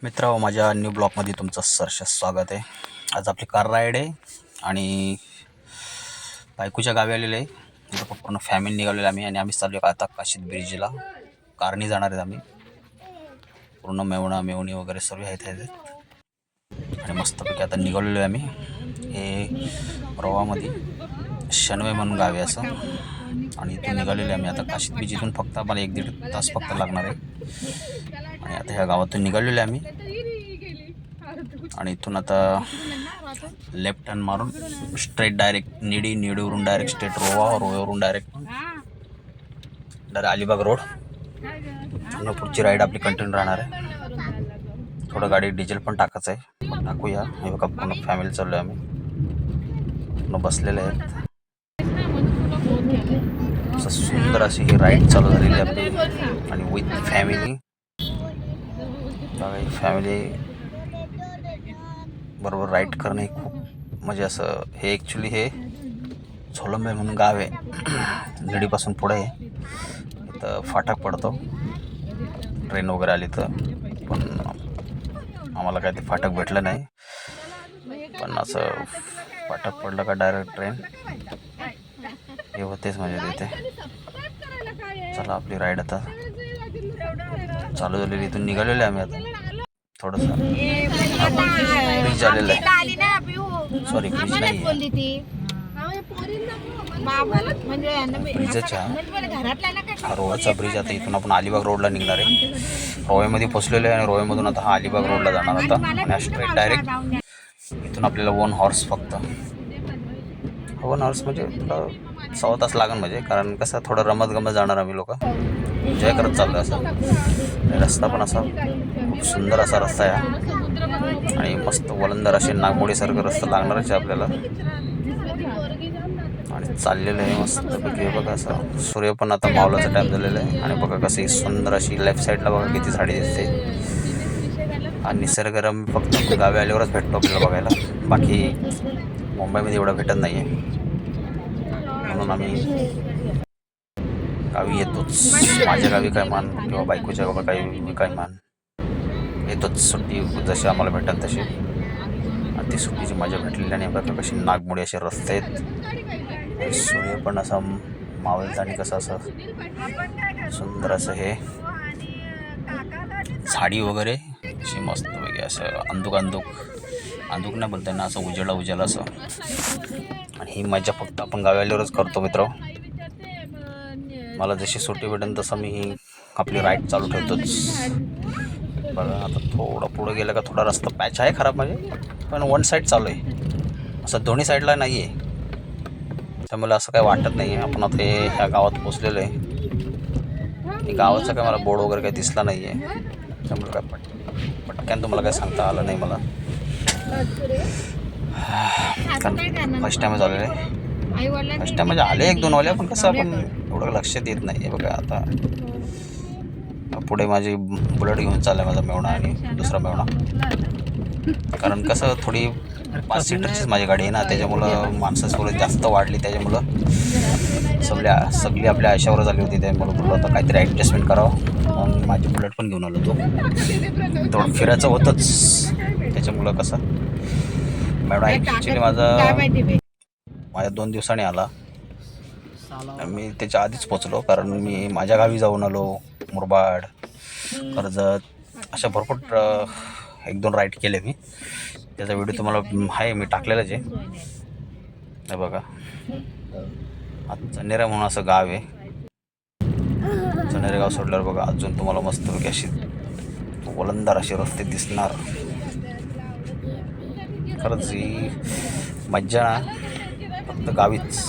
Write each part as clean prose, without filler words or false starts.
मित्र माझ्या न्यू ब्लॉगमध्ये तुमचं सहर्ष स्वागत आहे। आज आपली कार राईड आहे आणि बायकोच्या गावी आलेले आहे। तिथं पूर्ण फॅमिली निघालेलो आम्ही आणि आम्ही चाललो आता काशीद ब्रिजला कारने जाणार आहेत आम्ही। पूर्ण मेवणी वगैरे सर्व आहेत आणि मस्तपैकी आता निघालेलो आहे आम्ही। हे रोवामध्ये शनवे म्हणून गाव आहे असं आणि इथून निघालेलो आम्ही आता काशीद ब्रिज। इथून फक्त आम्हाला 1-1.5 तास फक्त लागणार आहे आणि आता ह्या गावातून निघालेलो आहे आम्ही आणि इथून आता लेफ्ट टर्न मारून स्ट्रेट डायरेक्ट निडीवरून डायरेक्ट स्ट्रेट रोव्यावरून डायरेक्ट अलिबाग रोड आणि पुढची राईड आपली कंटिन्यू राहणार आहे। थोडं गाडी डिझेल पण टाकायचं आहे, मग टाकूया। हे बघा पूर्ण फॅमिली चाललो आहे आम्ही, पूर्ण बसलेले आहेत। असं सुंदर अशी ही राईड चालू झालेली आपली आणि विथ फॅमिली बरोबर राईड करणे हे खूप म्हणजे असं हे ॲक्च्युली हे झोलंबे म्हणून गाव आहे निडीपासून पुढे इथं फाटक पडतो ट्रेन वगैरे आली तर, पण आम्हाला काय ते फाटक भेटलं नाही। पण असं फाटक पडलं का डायरेक्ट ट्रेन हे होतेच म्हणजे तिथे। चला आपली राईड आता चालू झालेली, इथून निघालेले आम्ही आता। थोडंसं ब्रिज आलेलं आहे, सॉरी ब्रिज नाही ब्रिजच्या हा रोडचा ब्रिज। आता इथून आपण अलिबाग रोडला निघणार आहे, रोव्यामध्ये पोचलेलो आहे आणि रोव्यामधून आता हा अलिबाग रोडला जाणार होता आणि स्ट्रेट डायरेक्ट इथून आपल्याला 1 हॉर्स फक्त 1 हॉर्स म्हणजे तुला 1.25 तास लागेल म्हणजे, कारण कसं थोडं रमत जाणार आम्ही लोक एन्जॉय करत चाललो असं। रस्ता पण असा खूप सुंदर असा रस्ता आहे आणि मस्त वलंदार असे नागमोडीसारखं रस्ता लागणारच आहे आपल्याला आणि चाललेलं आहे मस्तपैकी। बघा असं सूर्य पण आता मावळाचा टाईम झालेला आहे आणि बघा कशी सुंदर अशी लेफ्ट साईडला बघा किती झाडी दिसते। हा निसर्गरम्य फक्त गावी आल्यावरच भेटतो आपल्याला बघायला, बाकी मुंबईमध्ये एवढा भेटत नाही आहे, म्हणून आम्ही गावी येतोच। माझ्या गावी काय मान किंवा बायकोच्या बाबा काही काय मान येतोच, सुट्टी जशी आम्हाला भेटत तशी। आणि ती सुट्टीची मजा भेटलेली आणि बघा कशी नागमोडी असे रस्ते आहेत, सूर्य पण असा मावळता आणि कसं असं सुंदर असं हे झाडी वगैरे अशी मस्तपैकी असं अंदूक नाही बोलता ना, असं उजेला असं। आणि ही मजा फक्त आपण गावी आल्यावरच करतो मित्र। मला जशी सुट्टी भेटेल तसं मी ही आपली राईड चालू ठेवतोच। बघा आता थोडं पुढं गेलं का थोडा रस्ता पॅच आहे खराब म्हणजे, पण 1 साईड चालू आहे, असं दोन्ही साईडला नाही आहे, त्यामुळे असं काही वाटत नाही आहे। आपण आता ह्या गावात पोचलेलो आहे, गावाचा काय मला बोर्ड वगैरे काही दिसला नाही आहे, त्यामुळे काय पटकन तुम्हाला काय सांगता आलं नाही मला, कारण फर्स्ट टाईम झालेलं आहे। फर्स्ट टाईम म्हणजे आले 1-2 वाले, पण कसं आपण एवढं लक्ष देत नाही आहे। बघा आता पुढे माझी बुलेट घेऊन चालला माझा मेवणा आणि दुसरा मेवणा, कारण कसं थोडी 5 सीटरचीच माझी गाडी आहे ना, त्याच्यामुळं माणसं थोडी जास्त वाढली, त्याच्यामुळं सगळी आपल्या आशावर झाली होती, त्यामुळं बोललो आता काहीतरी ॲडजस्टमेंट करावं आणि माझी बुलेट पण घेऊन आलो। थोडं फिरायचं होतंच, त्याच्यामुळं कसं मेवणा ॲक्च्युली माझ्या 2 दिवसांनी आला, मी त्याच्या आधीच पोचलो, कारण मी माझ्या गावी जाऊन आलो, मुरबाड कर्जत अशा भरपूर 1-2 राईड केले मी, त्याचा व्हिडिओ तुम्हाला आहे मी टाकलेलाच आहे। हे बघा चनेरा म्हणून असं गाव आहे, चनेरा गाव सोडल्यावर बघा अजून तुम्हाला मस्तपैकी अशी वलंदार असे रस्ते दिसणार। खरंच ही मज्जा फक्त गावीच,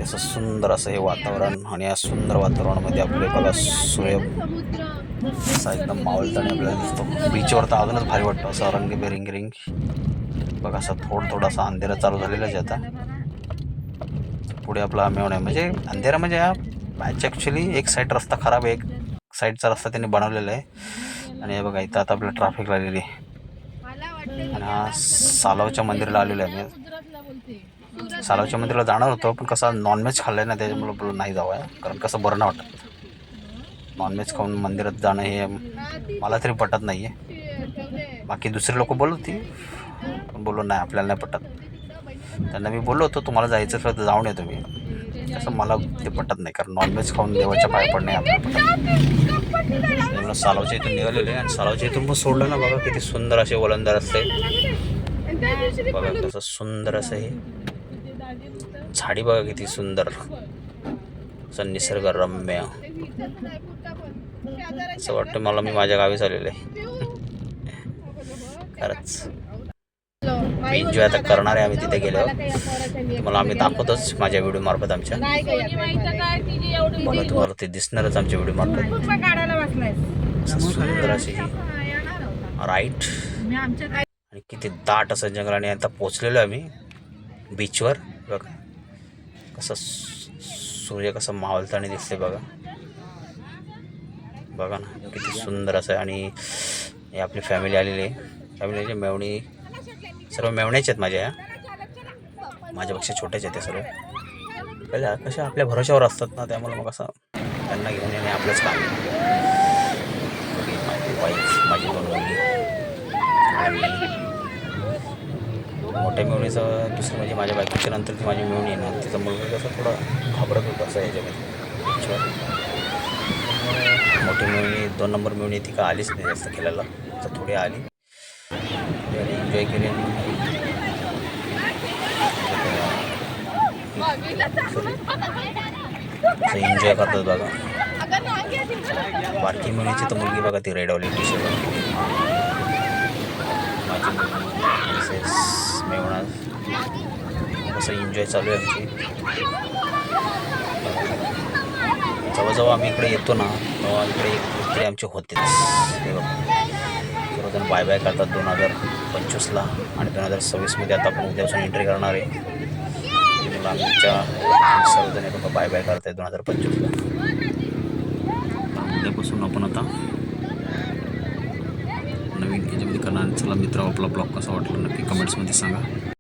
असं सुंदर असं हे वातावरण आणि या सुंदर वातावरणामध्ये आपले बघा सूर्य असा एकदम मावळताना आपल्याला दिसतो। बीचवर तर अजूनच भारी वाटतं, असं रंगीबेरंगी बघा असं थोडंसं अंधेरा चालू झालेलंच आहे आता। पुढे आपला मेवणा म्हणजे अंधेरा म्हणजे हा पॅच ॲक्च्युली एक साईड रस्ता खराब आहे, एक साईडचा रस्ता त्यांनी बनवलेला आहे आणि हे बघा इथं आता आपलं ट्रॅफिक लागलेली आहे आणि हा सालावच्या मंदिराला आलेलो आहे मी। सालावच्या मंदिराला जाणार होतो, पण कसं नॉनव्हेज खाल्लं आहे ना, त्याच्यामुळं नाही जावं आहे, कारण कसं बरं नाही वाटत। नॉनव्हेज खाऊन मंदिरात जाणं हे मला तरी पटत नाही आहे. बाकी दुसरे लोक बोलत होती, पण बोललो नाही, आपल्याला नाही पटत. त्यांना मी बोललो होतो तुम्हाला जायचं असलं तर जाऊन येतो मी. तसं मला ते पटत नाही, कारण नॉनव्हेज खाऊन देवाच्या पाय पडणे आपल्याला पटत. मला सालावच्या इथून निघालेले आणि सालावच्या इथून मग सोडलं ना, बघा किती सुंदर असे वलंदार असते. बघा कसं सुंदर असं हे झाडी, बघा किती सुंदर असं निसर्गरम्य. असं वाटतं मला मी माझ्या गावी आलेलं आहे. खरंच मी एन्जॉय आता करणार आहे आम्ही तिथे गेल्यावर. तुम्हाला आम्ही दाखवतोच माझ्या व्हिडिओ मार्फत आमच्या. बघा तुम्हाला ते दिसणारच आमच्या व्हिडिओ मार्फत. सुंदर अशी राईट आणि किती दाट असं जंगल. आणि आता पोचलेलो आम्ही बीचवर. बघा कसं सूर्य कसं मावळताना दिसते बघा. बघा ना किती सुंदर असं आहे. आणि हे आपली फॅमिली आलेली आहे. फॅमिलीचे मेवणी सर्व मेवण्याचे आहेत माझ्या, माझ्यापेक्षा छोट्याच आहेत ते सर्व. पहिल्या कशा आपल्या भरोशावर असतात ना, त्यामुळे मग असं त्यांना घेऊन येणे आपलंच काम. माझी वाईफ, माझी दोन मुली आणि मोठ्या मेवणीचं दुसरं म्हणजे माझ्या बायकोच्या नंतर ती माझी मेवणी आहे ना, तिचा मुलगा कसं थोडा घाबरत होता असं याच्यामध्ये. मोठी मेवणी 2 नंबर मेवणी ती का आलीच नाही जास्त खेळायला, तर थोडी आली एन्जॉय केले. एन्जॉय करतात बघा. बारकी मेवणीची तर मुलगी बघा ती रेडवली टी शर्ट. माझी मिसेस मेवणा कसं एन्जॉय चालू आहे आमची. जवळजवळ आम्ही इकडे येतो ना, तेव्हा इकडे एक कुत्री आमचे होतेच. सर्वजण बाय बाय करतात 2025ला आणि 2026मध्ये आता आपण उद्यापासून एंट्री करणार आहे. म्हणून आमच्या सर्वजण लोक बाय बाय करत आहेत 2025ला. उद्यापासून आपण आता नवीन याच्यामध्ये करणार. चला मित्र, आपला ब्लॉग कसा वाटला नक्की कमेंट्समध्ये सांगा.